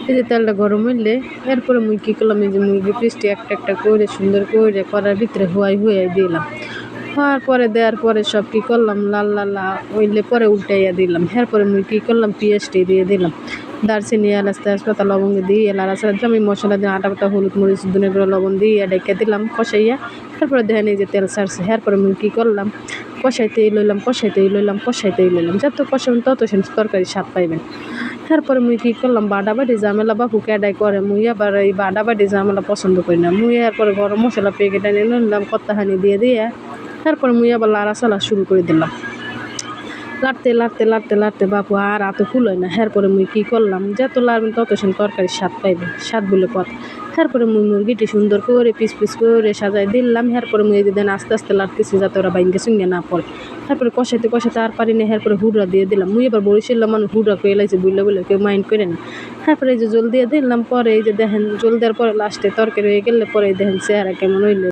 এই যে তেলটা গরম হইলে এরপরে মুই কী করলাম, এই যে মুরগি পিসটি একটা একটা করে সুন্দর করে কড়ার ভিতরে হুয়াই দিলাম। হওয়ার পরে দেওয়ার পরে সব কী করলাম, লাল লাল হইলে পরে উল্টাইয়া দিলাম। এরপরে মুই কী করলাম, পেঁয়াজটি দিয়ে দিলাম, দারচিনি, এলাচ, তেজপাতা, লবঙ্গ দিয়ে নাড়াচাড়া দিলাম। এই মশলা দিয়ে আটা বাটা, হলুদ, মরিচ, ধনে গুঁড়ো, লবণ দিয়ে ডেকে দিলাম কষাইয়া। তারপরে দেখেন এই যে তেল ছাড়ছে। এরপরে মুই কী করলাম, কষাইতেই লইলাম। যত কষাবেন তত সে তরকারি স্বাদ পাইবেন। তারপরে মুই কী করলাম, বাটাবাটি ঝামেলা বাপু কেডাই করে, মুই আবার এই বাটাবাটি ঝামেলা পছন্দ করি না। মুই এরপরে গরম মশলা প্যাকেট এনে নিলাম, কত্তাহানি দিয়ে তারপরে মুই আবার লাড়াচাড়া শুরু করে দিলাম। লাড়তে বাপু আর এত ফুল হয় না। এরপরে মুই কী করলাম, যত লাড়বেন তত সে তরকারি স্বাদ পাইবেন, স্বাদ বলে কথা। তারপরে মুই মুরগিটি সুন্দর করে পিস করে সাজাই দিলাম। এরপরে মুই যে দেন আস্তে লাড়তেছি যাতে ওরা বাইঙ্গে চুঙ্গে না পড়ে। তারপরে কষাইতে আর পারি না। এরপরে হুড়া দিয়ে দিলাম। মুই এবার বরিশালের মানুষ হুড়া করে লাইছি বলে কেউ মাইন্ড করে না। তারপরে এই যে জল দিয়ে দিলাম। পরে এই যে দেখেন জল দেওয়ার পরে লাস্টে তরকারি হয়ে গেলে পরে দেখেন চেহারা কেমন হইলো।